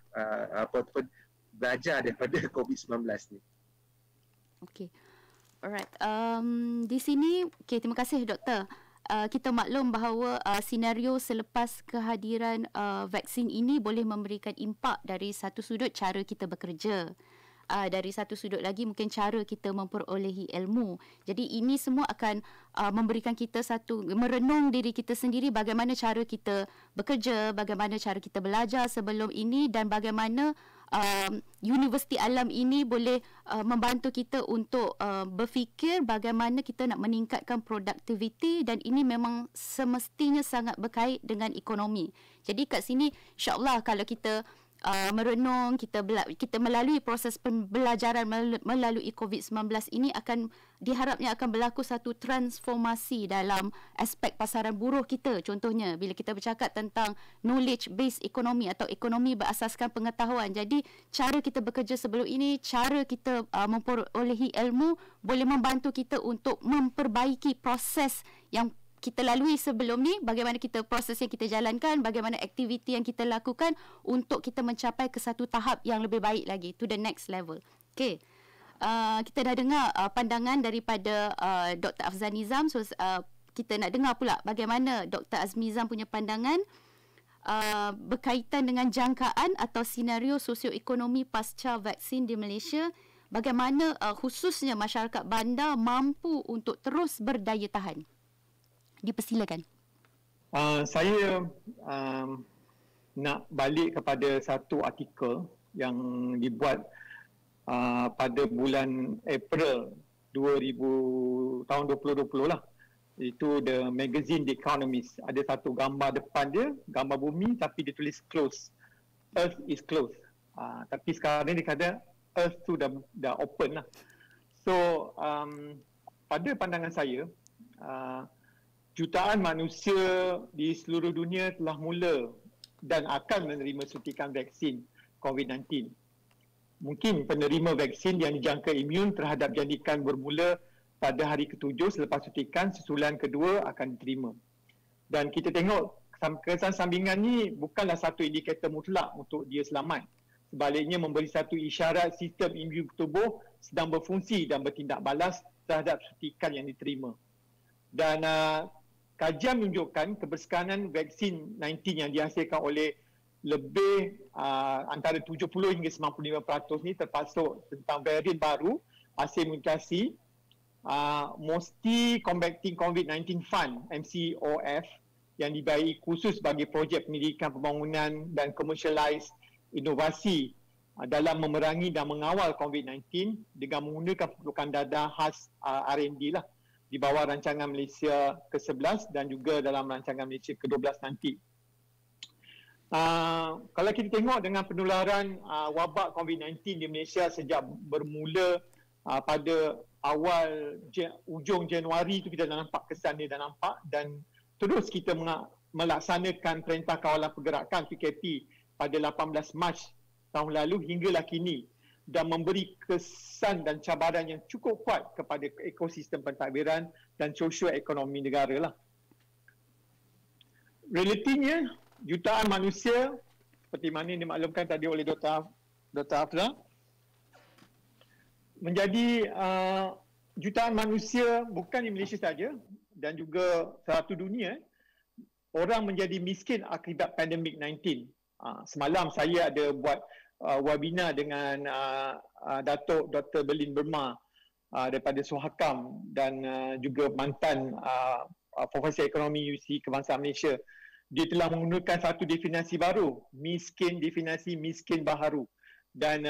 ataupun belajar daripada COVID-19 ni. Okey. Alright. Di sini, terima kasih doktor. Kita maklum bahawa senario selepas kehadiran vaksin ini boleh memberikan impak dari satu sudut cara kita bekerja. Dari satu sudut lagi mungkin cara kita memperolehi ilmu. Jadi ini semua akan memberikan kita merenung diri kita sendiri, bagaimana cara kita bekerja, bagaimana cara kita belajar sebelum ini dan bagaimana Universiti Alam ini boleh membantu kita untuk berfikir bagaimana kita nak meningkatkan produktiviti, dan ini memang semestinya sangat berkait dengan ekonomi. Jadi kat sini insya-Allah kalau kita merenung, kita melalui proses pembelajaran melalui COVID-19 ini diharapnya akan berlaku satu transformasi dalam aspek pasaran buruh kita. Contohnya bila kita bercakap tentang knowledge based economy atau ekonomi berasaskan pengetahuan. Jadi cara kita bekerja sebelum ini, cara kita memperolehi ilmu boleh membantu kita untuk memperbaiki proses yang kita lalui sebelum ni, bagaimana proses yang kita jalankan, bagaimana aktiviti yang kita lakukan untuk kita mencapai ke satu tahap yang lebih baik lagi, to the next level. Okey. Kita dah dengar pandangan daripada Dr. Afzal Nizam. So kita nak dengar pula bagaimana Dr. Azmi Nizam punya pandangan berkaitan dengan jangkaan atau senario sosioekonomi pasca vaksin di Malaysia. Bagaimana khususnya masyarakat bandar mampu untuk terus berdaya tahan. Dipersilakan. Saya nak balik kepada satu artikel yang dibuat pada bulan April tahun 2020 lah. Itu the magazine The Economist. Ada satu gambar depan dia, gambar bumi tapi dia tulis close. Earth is closed. Tapi sekarang ni dia kata Earth tu dah open lah. So pada pandangan saya, jutaan manusia di seluruh dunia telah mula dan akan menerima suntikan vaksin COVID-19. Mungkin penerima vaksin yang dijangka imun terhadap jadikan bermula pada hari ke-7 selepas suntikan, susulan kedua akan diterima. Dan kita tengok kesan sambingan ni bukanlah satu indikator mutlak untuk dia selamat. Sebaliknya memberi satu isyarat sistem imun tubuh sedang berfungsi dan bertindak balas terhadap suntikan yang diterima. Dan kajian menunjukkan kebersekanan vaksin 19 yang dihasilkan oleh lebih antara 70 hingga 95% ni termasuk tentang varian baru hasil mutasi Mostly Combating COVID-19 Fund, MCOF, yang dibayari khusus bagi projek pendidikan, pembangunan dan commercialize inovasi dalam memerangi dan mengawal COVID-19 dengan menggunakan peruntukan dana khas R&D lah di bawah rancangan Malaysia ke-11 dan juga dalam rancangan Malaysia ke-12 nanti. Kalau kita tengok dengan penularan wabak COVID-19 di Malaysia sejak bermula pada ujung Januari tu, kita dah nampak kesan dia, dah nampak, dan terus kita melaksanakan Perintah Kawalan Pergerakan PKP pada 18 Mac tahun lalu hinggalah kini, dan memberi kesan dan cabaran yang cukup kuat kepada ekosistem pentadbiran dan sosio-ekonomi negara lah. Realitinya, jutaan manusia seperti mana dimaklumkan tadi oleh Dr. Hafzah, menjadi jutaan manusia bukan di Malaysia saja dan juga serata dunia, orang menjadi miskin akibat pandemik 19. Semalam saya ada buat webinar dengan Datuk Dr. Berlin Burma daripada Suhakam dan juga mantan Profesor Ekonomi UC Kebangsaan Malaysia. Dia telah menggunakan satu definisi baru, definisi miskin baharu. Dan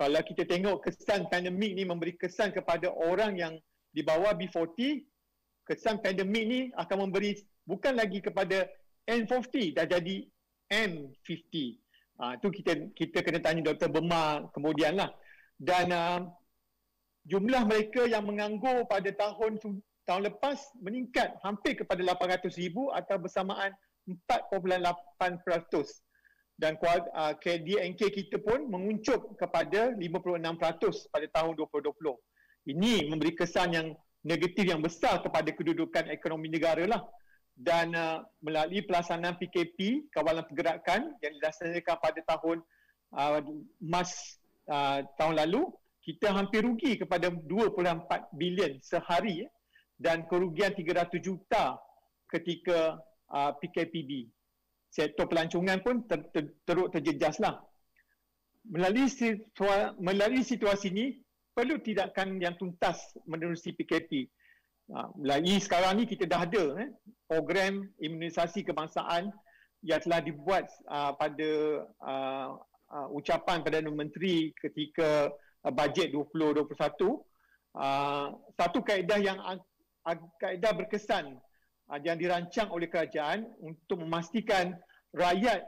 kalau kita tengok kesan pandemik ni memberi kesan kepada orang yang di bawah B40, kesan pandemik ni akan memberi bukan lagi kepada N40, dah jadi M50. Tu kita kena tanya Dr. Burma kemudian lah. Dan jumlah mereka yang menganggur pada tahun lepas meningkat hampir kepada 800,000 atau bersamaan 4.8%. Dan KDNK kita pun menguncup kepada 56% pada tahun 2020. Ini memberi kesan yang negatif yang besar kepada kedudukan ekonomi negara lah. Dan melalui pelaksanaan PKP, kawalan pergerakan yang dilaksanakan pada tahun Mac tahun lalu, kita hampir rugi kepada 2.4 bilion sehari dan kerugian 300 juta ketika PKPB. Sektor pelancongan pun teruk terjejas lah. Melalui situasi ini, perlu tindakan yang tuntas menerusi PKP. Melalui sekarang ni kita dah ada program imunisasi kebangsaan yang telah dibuat pada ucapan Perdana Menteri ketika bajet 2021. Satu kaedah berkesan yang dirancang oleh kerajaan untuk memastikan rakyat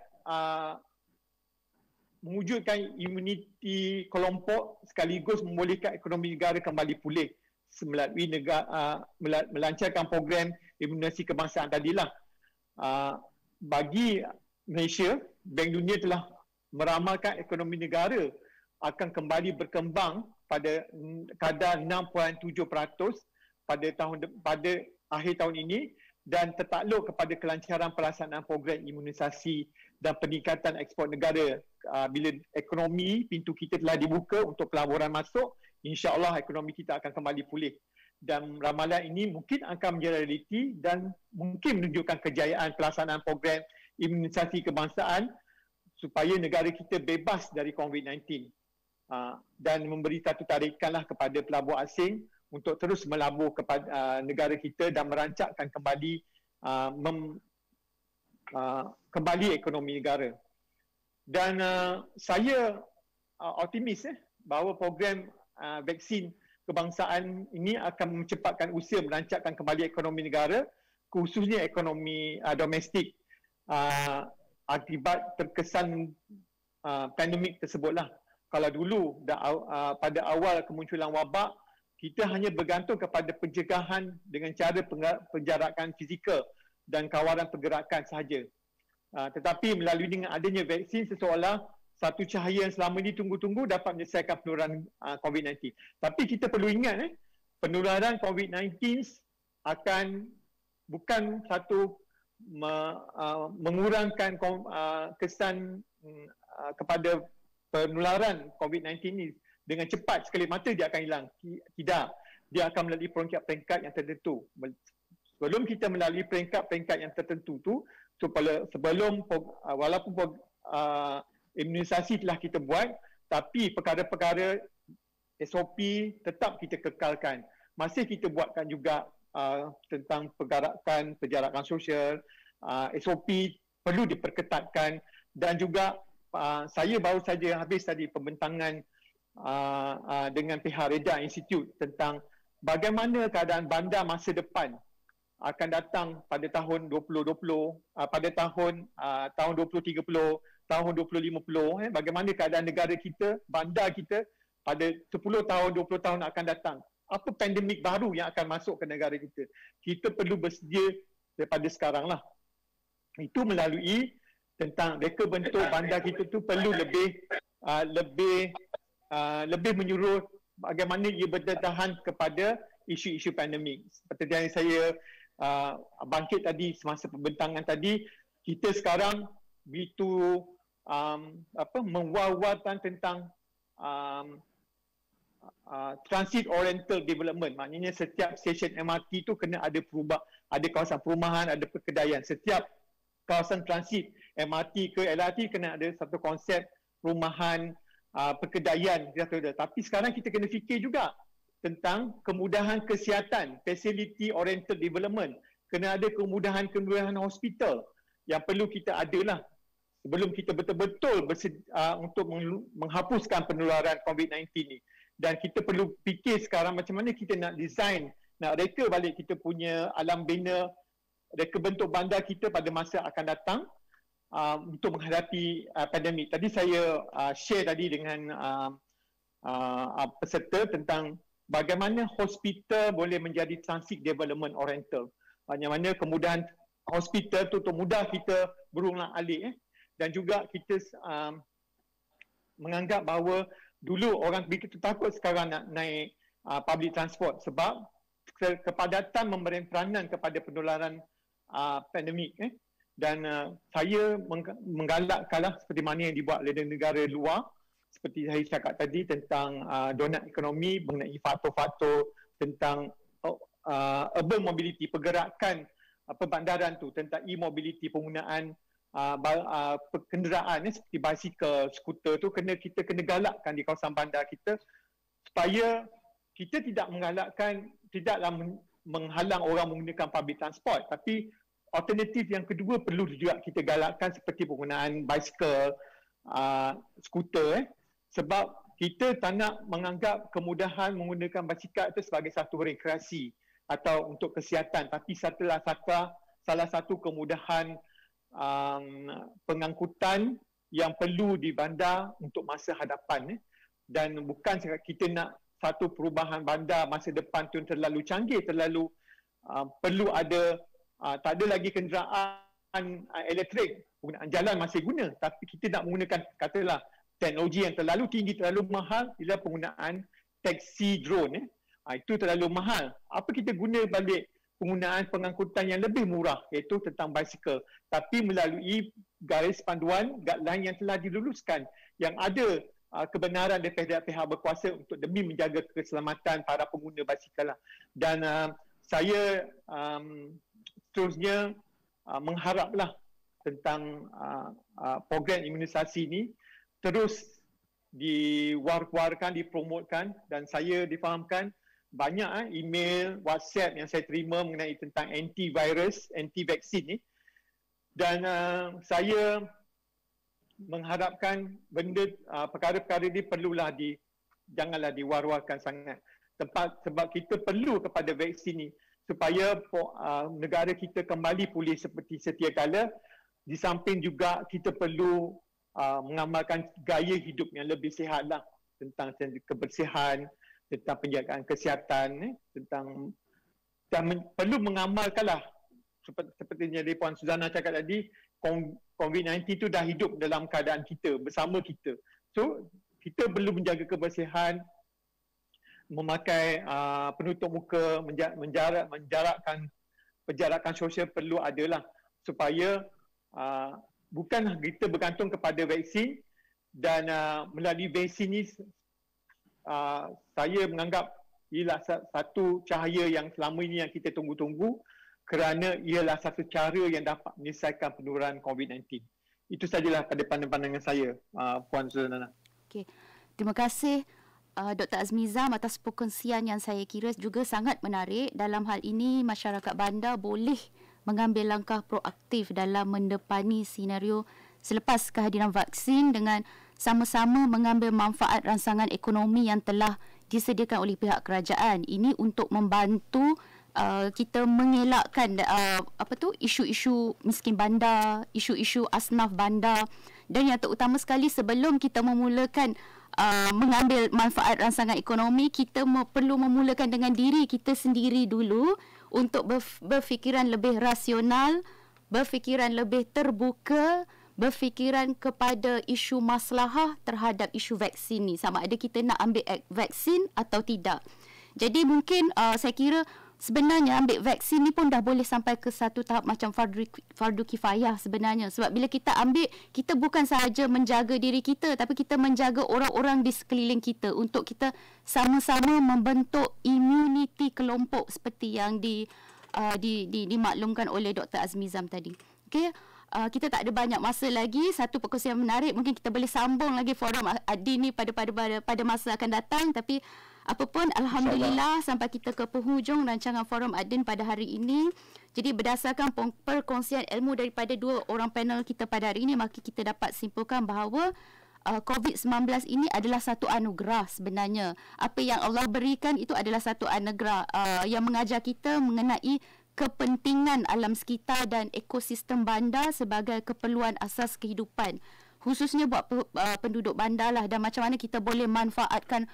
mewujudkan imuniti kelompok sekaligus membolehkan ekonomi negara kembali pulih melalui melancarkan program imunisasi kebangsaan tadilah. Bagi Malaysia, Bank Dunia telah meramalkan ekonomi negara akan kembali berkembang pada kadar 6.7% pada akhir tahun ini dan tertakluk kepada kelancaran pelaksanaan program imunisasi dan peningkatan ekspor negara. Bila ekonomi, pintu kita telah dibuka untuk pelaburan masuk, insya-Allah ekonomi kita akan kembali pulih. Dan ramalan ini mungkin akan menjadi realiti dan mungkin menunjukkan kejayaan pelaksanaan program imunisasi kebangsaan supaya negara kita bebas dari COVID-19 dan memberi satu tarikanlah kepada pelabur asing untuk terus melabur kepada negara kita dan merancangkan kembali ekonomi negara. Dan saya optimis bahawa program vaksin kebangsaan ini akan mencepatkan usaha merancangkan kembali ekonomi negara, khususnya ekonomi domestik akibat terkesan pandemik tersebutlah. Kalau dulu pada awal kemunculan wabak, kita hanya bergantung kepada pencegahan dengan cara penjarakan fizikal dan kawalan pergerakan sahaja. Tetapi melalui dengan adanya vaksin, seseolah satu cahaya yang selama ini tunggu-tunggu dapat menyelesaikan penularan COVID-19. Tapi kita perlu ingat, penularan COVID-19 akan bukan satu mengurangkan kesan kepada penularan COVID-19 ini. Dengan cepat sekali mata dia akan hilang. Tidak. Dia akan melalui peringkat-peringkat yang tertentu. Sebelum kita melalui peringkat-peringkat yang tertentu tu, sebelum walaupun imunisasi telah kita buat, tapi perkara-perkara SOP tetap kita kekalkan. masih kita buatkan juga tentang penjarakan sosial, SOP perlu diperketatkan, dan juga saya baru saja habis tadi pembentangan dengan pihak Reda Institute tentang bagaimana keadaan bandar masa depan akan datang pada tahun 2020, pada tahun 2030, tahun 2050, bagaimana keadaan negara kita, bandar kita pada 10 tahun, 20 tahun akan datang. Apa pandemik baru yang akan masuk ke negara kita? Kita perlu bersedia daripada sekarang lah. Itu melalui tentang reka bentuk bandar kita tu perlu lebih menyuruh bagaimana ia bertahan kepada isu-isu pandemik. Seperti yang saya bangkit tadi semasa pembentangan tadi, kita sekarang begitu mewar-warkan tentang transit oriental development. Maknanya setiap stesen MRT tu kena ada ada kawasan perumahan, ada perkedaian. Setiap kawasan transit MRT ke LRT kena ada satu konsep perumahan, perkedaian. Tapi sekarang kita kena fikir juga tentang kemudahan kesihatan, facility oriental development. Kena ada kemudahan hospital yang perlu kita adalah sebelum kita betul-betul untuk menghapuskan penularan COVID-19 ni. Dan kita perlu fikir sekarang macam mana kita nak design, nak reka balik kita punya alam bina, reka bentuk bandar kita pada masa akan datang untuk menghadapi pandemik. Tadi saya share tadi dengan peserta tentang bagaimana hospital boleh menjadi transit development oriental. Bagaimana kemudahan hospital tu untuk mudah kita berulang-alik. Dan juga kita menganggap bahawa dulu orang begitu takut sekarang nak naik public transport sebab kepadatan memberi peranan kepada penularan pandemik. Dan saya menggalakkanlah seperti mana yang dibuat oleh negara luar, seperti saya cakap tadi tentang donat ekonomi mengenai faktor-faktor tentang urban mobility, pergerakan perbandaran tu, tentang e-mobility, penggunaan kenderaan seperti basikal, skuter tu kita kena galakkan di kawasan bandar kita supaya kita tidak tidaklah menghalang orang menggunakan public transport, tapi alternatif yang kedua perlu juga kita galakkan seperti penggunaan basikal, skuter sebab kita tak nak menganggap kemudahan menggunakan basikal itu sebagai satu rekreasi atau untuk kesihatan, tapi salah satu kemudahan pengangkutan yang perlu di bandar untuk masa hadapan. Dan bukan kita nak satu perubahan bandar masa depan tu terlalu canggih, terlalu perlu ada tak ada lagi kenderaan elektrik, penggunaan jalan masih guna, tapi kita nak menggunakan katalah teknologi yang terlalu tinggi, terlalu mahal ialah penggunaan taksi drone. Itu terlalu mahal. Apa kita guna balik penggunaan pengangkutan yang lebih murah, iaitu tentang basikal, tapi melalui garis panduan guideline yang telah diluluskan, yang ada kebenaran daripada pihak berkuasa untuk demi menjaga keselamatan para pengguna basikal. Dan saya seterusnya mengharaplah tentang program imunisasi ini terus diwar-warkan, dipromotkan, dan saya difahamkan banyak email, WhatsApp yang saya terima mengenai tentang antivirus, anti-vaksin ni. Dan saya mengharapkan perkara-perkara ni janganlah diwar-warkan sangat. Sebab kita perlu kepada vaksin ni supaya negara kita kembali pulih seperti sedia kala. Di samping juga kita perlu mengamalkan gaya hidup yang lebih sihat lah, tentang kebersihan, tentang penjagaan kesihatan, perlu mengamalkanlah sepertinya Puan Suzana cakap tadi, COVID-19 itu dah hidup dalam keadaan kita, bersama kita. So kita perlu menjaga kebersihan, memakai penutup muka, penjarakan sosial perlu adalah supaya bukan kita bergantung kepada vaksin. Dan melalui vaksin ni saya menganggap ialah satu cahaya yang selama ini yang kita tunggu-tunggu, kerana ialah satu cara yang dapat menyelesaikan penularan COVID-19. Itu sajalah pada pandangan saya, Puan Suzana. Okey. Terima kasih Dr. Azmizam atas perkongsian yang saya kira juga sangat menarik. Dalam hal ini, masyarakat bandar boleh mengambil langkah proaktif dalam mendepani senario selepas kehadiran vaksin dengan sama-sama mengambil manfaat rangsangan ekonomi yang telah disediakan oleh pihak kerajaan. Ini untuk membantu kita mengelakkan isu-isu miskin bandar, isu-isu asnaf bandar, dan yang terutama sekali sebelum kita memulakan mengambil manfaat rangsangan ekonomi, kita perlu memulakan dengan diri kita sendiri dulu untuk berfikiran lebih rasional, berfikiran lebih terbuka, berfikiran kepada isu maslahah terhadap isu vaksin ni, sama ada kita nak ambil vaksin atau tidak. Jadi mungkin saya kira sebenarnya ambil vaksin ni pun dah boleh sampai ke satu tahap macam fardu kifayah sebenarnya. Sebab bila kita ambil, kita bukan sahaja menjaga diri kita, tapi kita menjaga orang-orang di sekeliling kita untuk kita sama-sama membentuk immuniti kelompok seperti yang dimaklumkan oleh Dr. Azmizam tadi. Okey. Kita tak ada banyak masa lagi. Satu perkongsian menarik, mungkin kita boleh sambung lagi forum Ad-Din ni pada masa akan datang. Tapi apapun, alhamdulillah sampai kita ke penghujung rancangan forum Ad-Din pada hari ini. Jadi berdasarkan perkongsian ilmu daripada dua orang panel kita pada hari ini, maka kita dapat simpulkan bahawa COVID-19 ini adalah satu anugerah sebenarnya. Apa yang Allah berikan itu adalah satu anugerah yang mengajar kita mengenai kepentingan alam sekitar dan ekosistem bandar sebagai keperluan asas kehidupan, khususnya buat penduduk bandar lah, dan macam mana kita boleh manfaatkan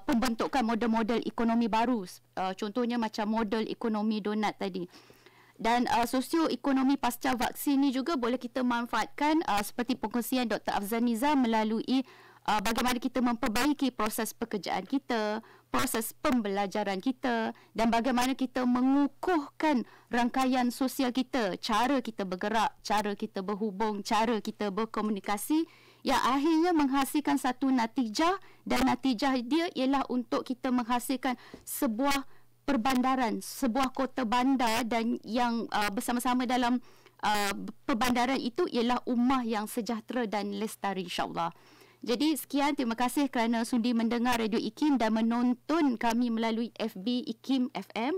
pembentukan model-model ekonomi baru, contohnya macam model ekonomi donat tadi. Dan sosioekonomi pasca vaksin ni juga boleh kita manfaatkan seperti perkongsian Dr. Afzal Nizam melalui bagaimana kita memperbaiki proses pekerjaan kita, proses pembelajaran kita, dan bagaimana kita mengukuhkan rangkaian sosial kita, cara kita bergerak, cara kita berhubung, cara kita berkomunikasi, yang akhirnya menghasilkan satu natijah, dan natijah dia ialah untuk kita menghasilkan sebuah perbandaran, sebuah kota bandar, dan yang bersama-sama dalam perbandaran itu ialah ummah yang sejahtera dan lestari, insyaAllah. Jadi sekian, terima kasih kerana sudi mendengar Radio IKIM dan menonton kami melalui FB IKIM FM.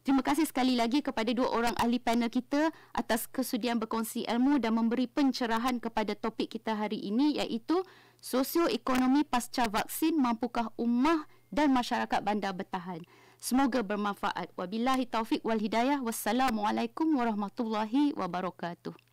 Terima kasih sekali lagi kepada dua orang ahli panel kita atas kesudian berkongsi ilmu dan memberi pencerahan kepada topik kita hari ini, iaitu sosioekonomi pasca vaksin, mampukah ummah dan masyarakat bandar bertahan. Semoga bermanfaat. Wabillahi taufiq wal hidayah. Wassalamualaikum warahmatullahi wabarakatuh.